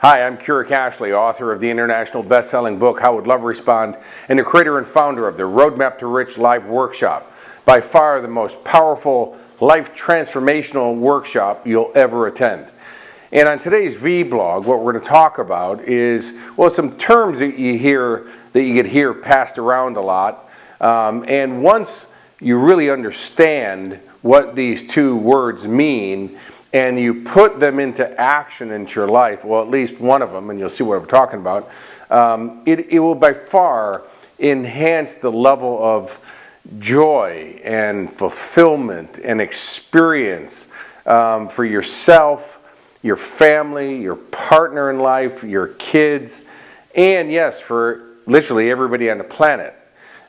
Hi, I'm Keurig Ashley, author of the international best-selling book, How Would Love Respond, and the creator and founder of the Roadmap to Rich Live Workshop. By far the most powerful, life transformational workshop you'll ever attend. And on today's vlog, what we're going to talk about is, well, some terms that you get here passed around a lot. And once you really understand what these two words mean, and you put them into action into your life, well, at least one of them, and you'll see what I'm talking about, it will by far enhance the level of joy and fulfillment and experience for yourself, your family, your partner in life, your kids, and yes, for literally everybody on the planet.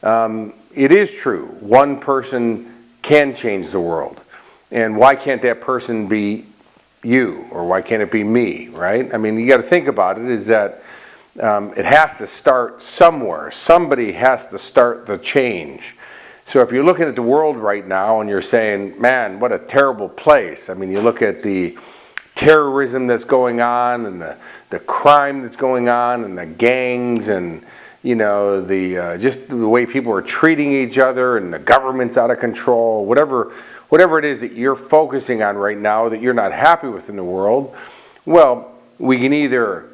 It is true, one person can change the world. And why can't that person be you? Or why can't it be me, right? I mean, you got to think about it, is that it has to start somewhere. Somebody has to start the change. So if you're looking at the world right now and you're saying, man, what a terrible place. I mean, you look at the terrorism that's going on and the crime that's going on and the gangs and, you know, just the way people are treating each other and the government's out of control, whatever it is that you're focusing on right now that you're not happy with in the world, well, we can either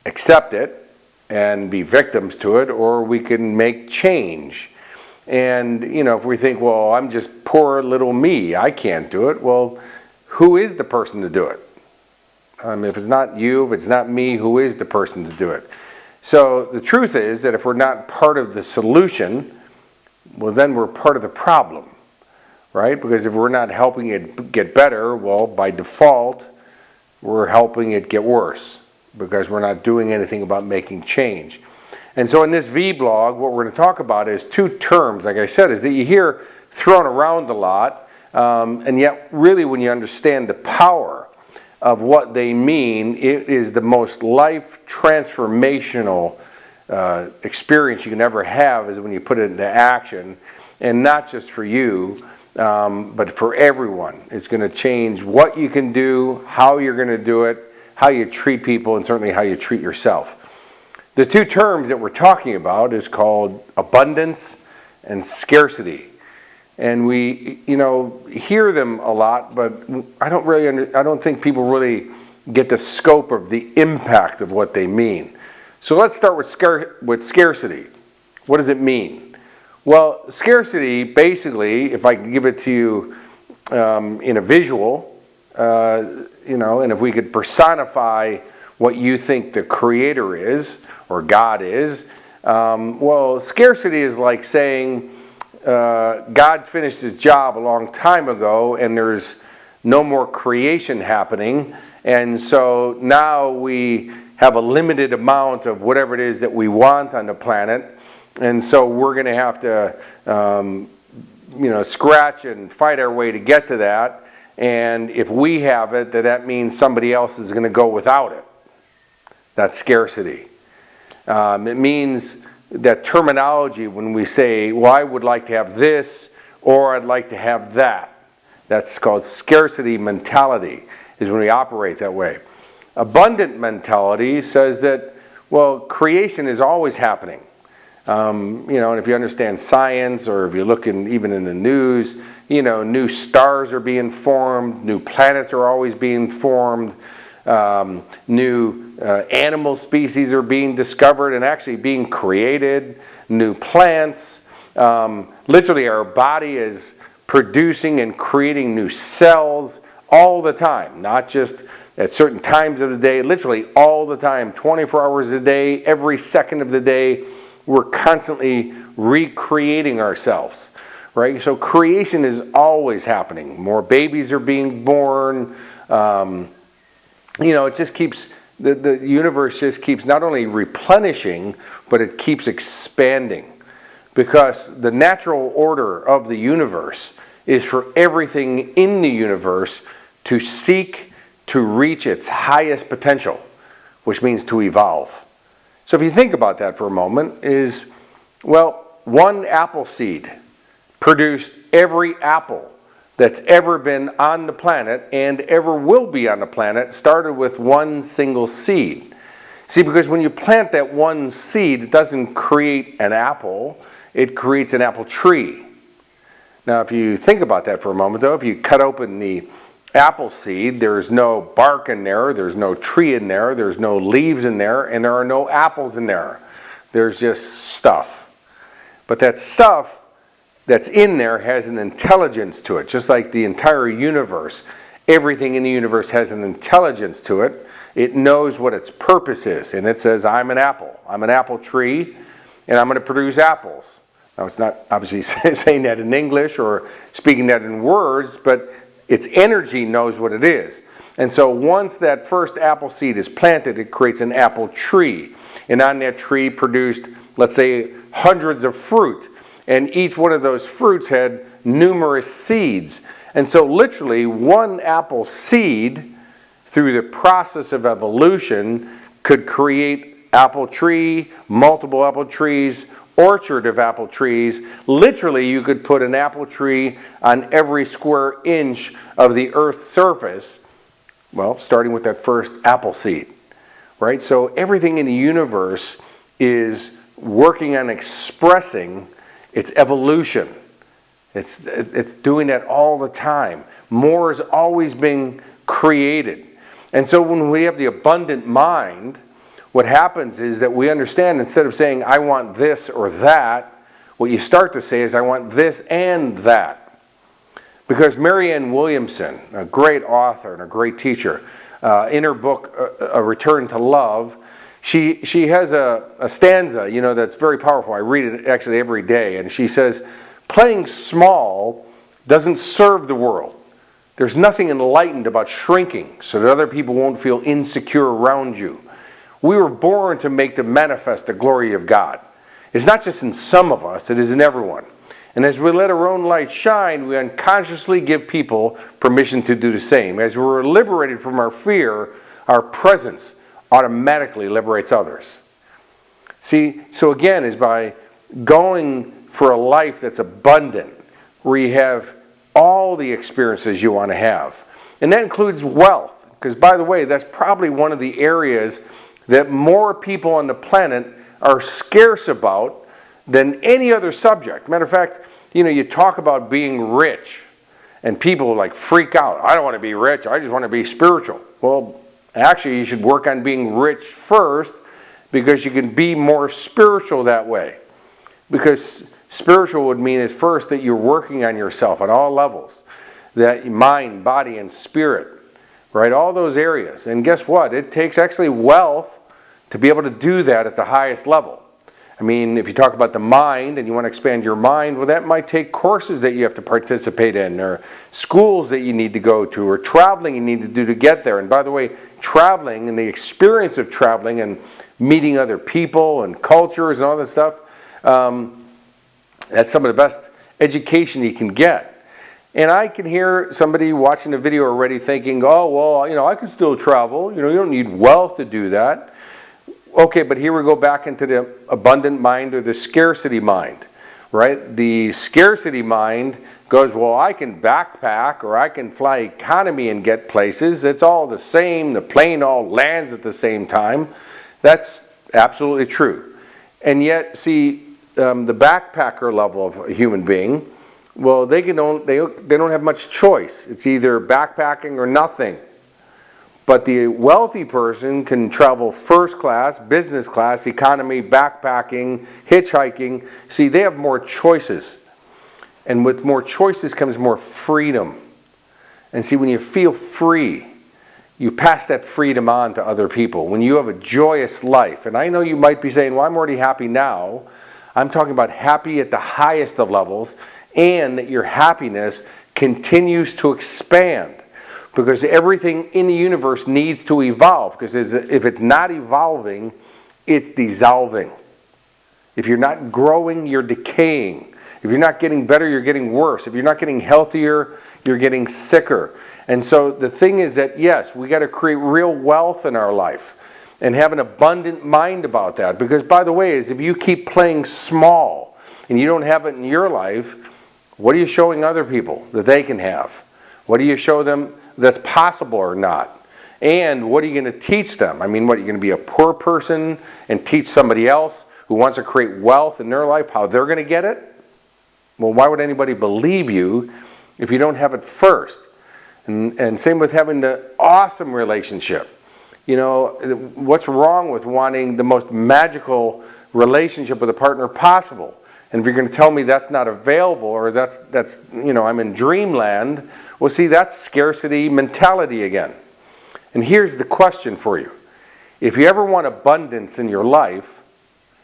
accept it and be victims to it, or we can make change. And, you know, if we think, well, I'm just poor little me, I can't do it, well, who is the person to do it? If it's not you, if it's not me, who is the person to do it? So the truth is that if we're not part of the solution, well, then we're part of the problem. Right? Because if we're not helping it get better, well, by default, we're helping it get worse because we're not doing anything about making change. And so in this vlog, what we're going to talk about is two terms, like I said, is that you hear thrown around a lot, and yet really when you understand the power of what they mean, it is the most life transformational experience you can ever have is when you put it into action, and not just for you, but for everyone. It's going to change what you can do, how you're going to do it, how you treat people, and certainly how you treat yourself. The two terms that we're talking about is called abundance and scarcity. And we, hear them a lot, but I don't think people really get the scope of the impact of what they mean. So let's start with scarcity. What does it mean? Well, scarcity, basically, if I can give it to you in a visual, and if we could personify what you think the Creator is, or God is, well, scarcity is like saying God's finished His job a long time ago and there's no more creation happening, and so now we have a limited amount of whatever it is that we want on the planet. And so we're going to have to, scratch and fight our way to get to that. And if we have it, that means somebody else is going to go without it. That's scarcity. It means that terminology when we say, well, I would like to have this, or I'd like to have that. That's called scarcity mentality, is when we operate that way. Abundant mentality says that, well, creation is always happening. And if you understand science, or if you look even in the news, new stars are being formed, new planets are always being formed, new animal species are being discovered and actually being created, new plants. Literally our body is producing and creating new cells all the time, not just at certain times of the day, literally all the time, 24 hours a day, every second of the day. We're constantly recreating ourselves, right? So creation is always happening. More babies are being born. It just keeps, the universe just keeps not only replenishing, but it keeps expanding. Because the natural order of the universe is for everything in the universe to seek to reach its highest potential, which means to evolve. So if you think about that for a moment, one apple seed produced every apple that's ever been on the planet and ever will be on the planet started with one single seed. See, because when you plant that one seed, it doesn't create an apple, it creates an apple tree. Now, if you think about that for a moment, though, if you cut open the apple seed, there's no bark in there, there's no tree in there, there's no leaves in there, and there are no apples in there. There's just stuff. But that stuff that's in there has an intelligence to it, just like the entire universe. Everything in the universe has an intelligence to it. It knows what its purpose is, and it says, I'm an apple. I'm an apple tree, and I'm going to produce apples. Now, it's not obviously saying that in English or speaking that in words, but its energy knows what it is. And so once that first apple seed is planted, it creates an apple tree. And on that tree produced, let's say, hundreds of fruit. And each one of those fruits had numerous seeds. And so literally one apple seed, through the process of evolution, could create apple tree, multiple apple trees, orchard of apple trees. Literally, you could put an apple tree on every square inch of the Earth's surface, well, starting with that first apple seed, right? So everything in the universe is working on expressing its evolution. It's doing that all the time. More is always being created. And so when we have the abundant mind, what happens is that we understand, instead of saying, I want this or that, what you start to say is, I want this and that. Because Marianne Williamson, a great author and a great teacher, in her book, A Return to Love, she has a stanza, that's very powerful. I read it actually every day. And she says, playing small doesn't serve the world. There's nothing enlightened about shrinking so that other people won't feel insecure around you. We were born to make manifest the glory of God. It's not just in some of us, it is in everyone. And as we let our own light shine, we unconsciously give people permission to do the same. As we're liberated from our fear, our presence automatically liberates others. See, so again, is by going for a life that's abundant, where you have all the experiences you want to have. And that includes wealth, because by the way, that's probably one of the areas that more people on the planet are scarce about than any other subject. Matter of fact, you talk about being rich, and people like freak out. I don't want to be rich, I just want to be spiritual. Well, actually, you should work on being rich first, because you can be more spiritual that way. Because spiritual would mean at first that you're working on yourself at all levels. That mind, body, and spirit. Right? All those areas. And guess what? It takes actually wealth to be able to do that at the highest level. I mean, if you talk about the mind and you want to expand your mind, well, that might take courses that you have to participate in, or schools that you need to go to, or traveling you need to do to get there. And by the way, traveling and the experience of traveling and meeting other people and cultures and all that stuff, that's some of the best education you can get. And I can hear somebody watching the video already thinking, oh, well, I can still travel. You don't need wealth to do that. Okay, but here we go back into the abundant mind or the scarcity mind, right? The scarcity mind goes, well, I can backpack or I can fly economy and get places. It's all the same. The plane all lands at the same time. That's absolutely true. And yet, see, the backpacker level of a human being, well, they don't have much choice. It's either backpacking or nothing. But the wealthy person can travel first class, business class, economy, backpacking, hitchhiking. See, they have more choices. And with more choices comes more freedom. And see, when you feel free, you pass that freedom on to other people. When you have a joyous life, and I know you might be saying, well, I'm already happy now. I'm talking about happy at the highest of levels, and that your happiness continues to expand. Because everything in the universe needs to evolve. Because if it's not evolving, it's dissolving. If you're not growing, you're decaying. If you're not getting better, you're getting worse. If you're not getting healthier, you're getting sicker. And so the thing is that, yes, we got to create real wealth in our life. And have an abundant mind about that. Because, by the way, if you keep playing small and you don't have it in your life, what are you showing other people that they can have? What do you show them that's possible or not? And what are you going to teach them? I mean, what, you're going to be a poor person and teach somebody else who wants to create wealth in their life how they're going to get it? Well, why would anybody believe you if you don't have it first? And same with having the awesome relationship. You know, what's wrong with wanting the most magical relationship with a partner possible? And if you're going to tell me that's not available, or that's you know, I'm in dreamland, well, see, that's scarcity mentality again. And here's the question for you. If you ever want abundance in your life,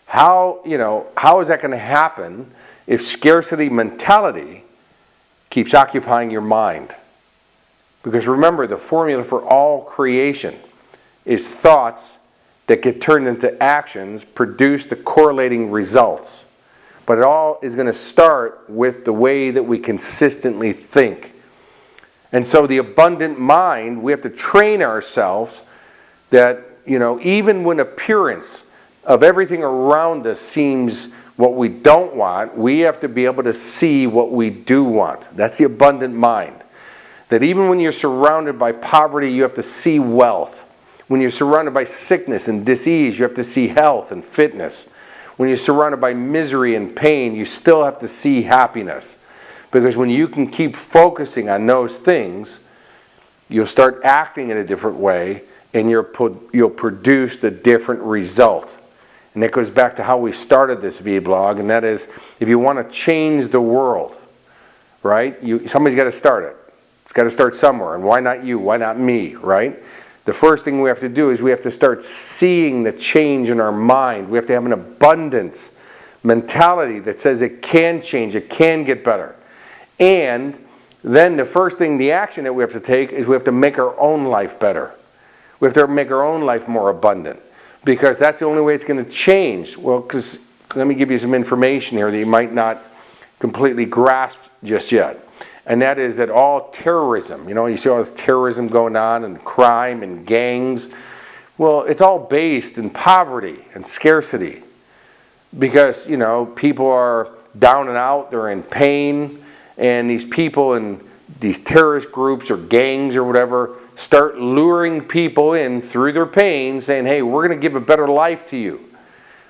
how is that going to happen if scarcity mentality keeps occupying your mind? Because remember, the formula for all creation is thoughts that get turned into actions, produce the correlating results. But it all is going to start with the way that we consistently think. And so the abundant mind, we have to train ourselves that, you know, even when appearance of everything around us seems what we don't want, we have to be able to see what we do want. That's the abundant mind. That even when you're surrounded by poverty, you have to see wealth. When you're surrounded by sickness and disease, you have to see health and fitness. When you're surrounded by misery and pain, you still have to see happiness. Because when you can keep focusing on those things, you'll start acting in a different way, and you'll produce the different result. And that goes back to how we started this vlog, and that is, if you want to change the world, right? Somebody's got to start it. It's got to start somewhere. And why not you? Why not me, right? The first thing we have to do is we have to start seeing the change in our mind. We have to have an abundance mentality that says it can change, it can get better. And then the first thing, the action that we have to take is we have to make our own life better. We have to make our own life more abundant. Because that's the only way it's going to change. Well, because let me give you some information here that you might not completely grasp just yet. And that is that all terrorism, you know, you see all this terrorism going on and crime and gangs. Well, it's all based in poverty and scarcity. Because, you know, people are down and out, they're in pain. And these people in these terrorist groups or gangs or whatever start luring people in through their pain, saying, hey, we're going to give a better life to you.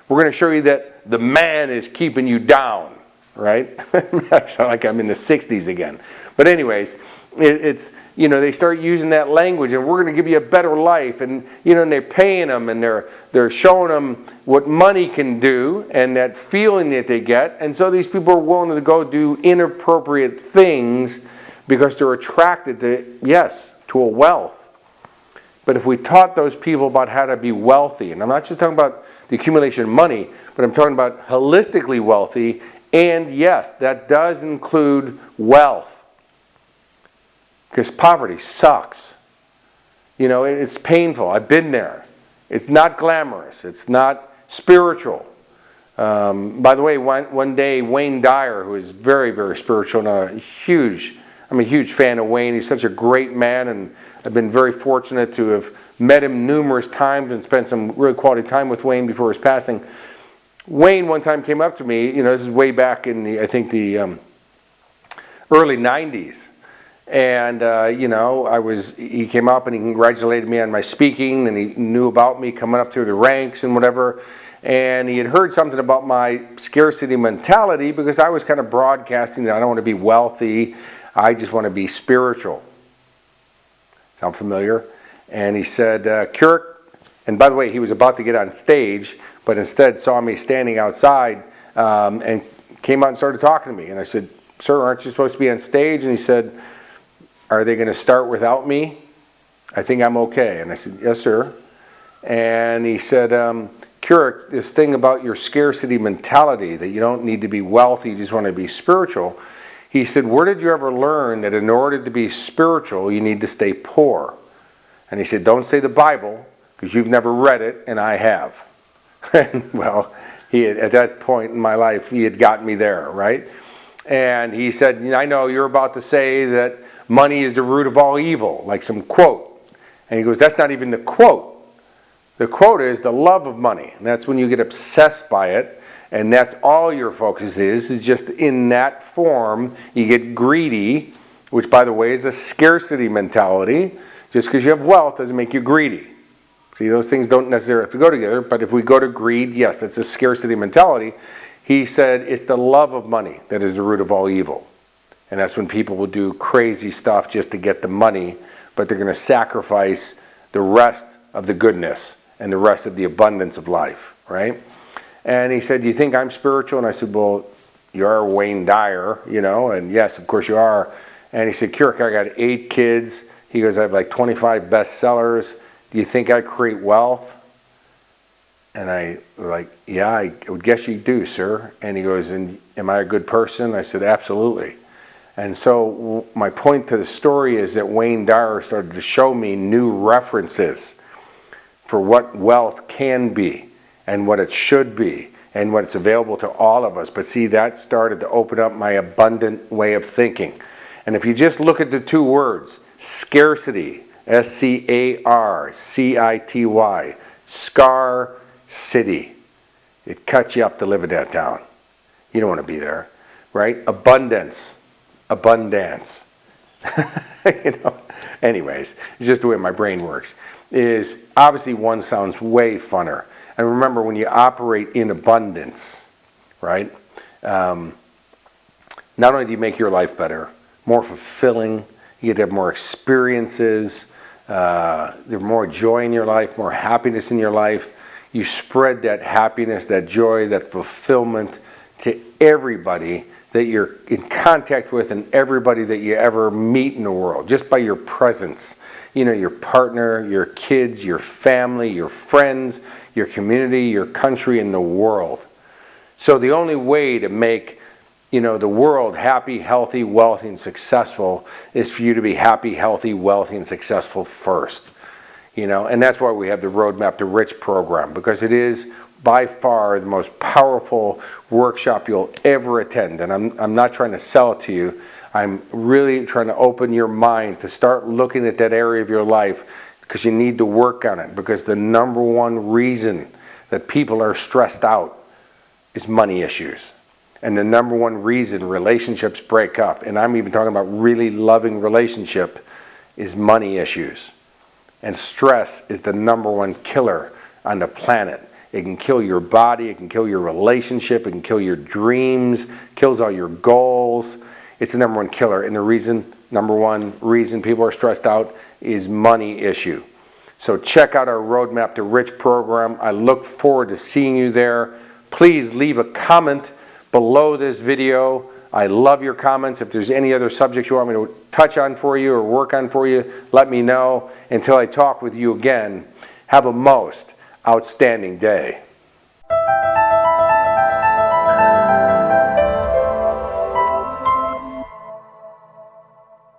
We're going to show you that the man is keeping you down, right? I sound like I'm in the 60s again. But anyways, it's, you know, they start using that language, and we're going to give you a better life. And, you know, and they're paying them, and they're showing them what money can do and that feeling that they get. And so these people are willing to go do inappropriate things because they're attracted to, yes, to a wealth. But if we taught those people about how to be wealthy, and I'm not just talking about the accumulation of money, but I'm talking about holistically wealthy, and yes, that does include wealth. Because poverty sucks. You know, it's painful. I've been there. It's not glamorous. It's not spiritual. By the way, one day Wayne Dyer, who is very, very spiritual, and I'm a huge fan of Wayne. He's such a great man, and I've been very fortunate to have met him numerous times and spent some really quality time with Wayne before his passing. Wayne one time came up to me, you know, this is way back in the, I think the early 90s. And, you know, he came up and he congratulated me on my speaking, and he knew about me coming up through the ranks and whatever. And he had heard something about my scarcity mentality, because I was kind of broadcasting that I don't want to be wealthy, I just want to be spiritual. Sound familiar? And he said, Keurig, and by the way, he was about to get on stage, but instead saw me standing outside and came out and started talking to me. And I said, sir, aren't you supposed to be on stage? And he said, are they going to start without me? I think I'm okay. And I said, yes, sir. And he said, Keurig, this thing about your scarcity mentality, that you don't need to be wealthy, you just want to be spiritual. He said, where did you ever learn that in order to be spiritual, you need to stay poor? And he said, don't say the Bible, because you've never read it, and I have. And well, at that point in my life, he had got me there, right? And he said, I know you're about to say that money is the root of all evil, like some quote. And he goes, that's not even the quote. The quote is the love of money. And that's when you get obsessed by it. And that's all your focus is just in that form. You get greedy, which by the way is a scarcity mentality. Just because you have wealth doesn't make you greedy. See, those things don't necessarily have to go together, but if we go to greed, yes, that's a scarcity mentality. He said it's the love of money that is the root of all evil. And that's when people will do crazy stuff just to get the money, but they're going to sacrifice the rest of the goodness and the rest of the abundance of life, right? And he said, do you think I'm spiritual? And I said, well, you are Wayne Dyer, you know, and yes, of course you are. And he said, Kirk, I got 8 kids. He goes, I have like 25 bestsellers. Do you think I create wealth? And I was like, yeah, I would guess you do, sir. And he goes, and am I a good person? I said, absolutely. And so my point to the story is that Wayne Dyer started to show me new references for what wealth can be and what it should be and what it's available to all of us. But see, that started to open up my abundant way of thinking. And if you just look at the 2 words, scarcity, S-C-A-R-C-I-T-Y, Scar-City, it cuts you up to live in that town. You don't want to be there, right? Abundance. Abundance. You know, anyways, it's just the way my brain works. Is obviously one sounds way funner. And remember, when you operate in abundance, right? Not only do you make your life better, more fulfilling, you get to have more experiences, there's more joy in your life, more happiness in your life. You spread that happiness, that joy, that fulfillment to everybody that you're in contact with and everybody that you ever meet in the world, just by your presence. You know, your partner, your kids, your family, your friends, your community, your country, and the world. So the only way to make, you know, the world happy, healthy, wealthy, and successful is for you to be happy, healthy, wealthy, and successful first. You know, and that's why we have the Roadmap to Rich program, because it is by far the most powerful workshop you'll ever attend. And I'm not trying to sell it to you. I'm really trying to open your mind to start looking at that area of your life, because you need to work on it. Because the number one reason that people are stressed out is money issues. And the number one reason relationships break up, and I'm even talking about really loving relationship, is money issues. And stress is the number one killer on the planet. It can kill your body, it can kill your relationship, it can kill your dreams, kills all your goals. It's the number one killer. And the number one reason people are stressed out is money issue. So check out our Roadmap to Rich program. I look forward to seeing you there. Please leave a comment below this video. I love your comments. If there's any other subjects you want me to touch on for you or work on for you, let me know. Until I talk with you again, have a most outstanding day.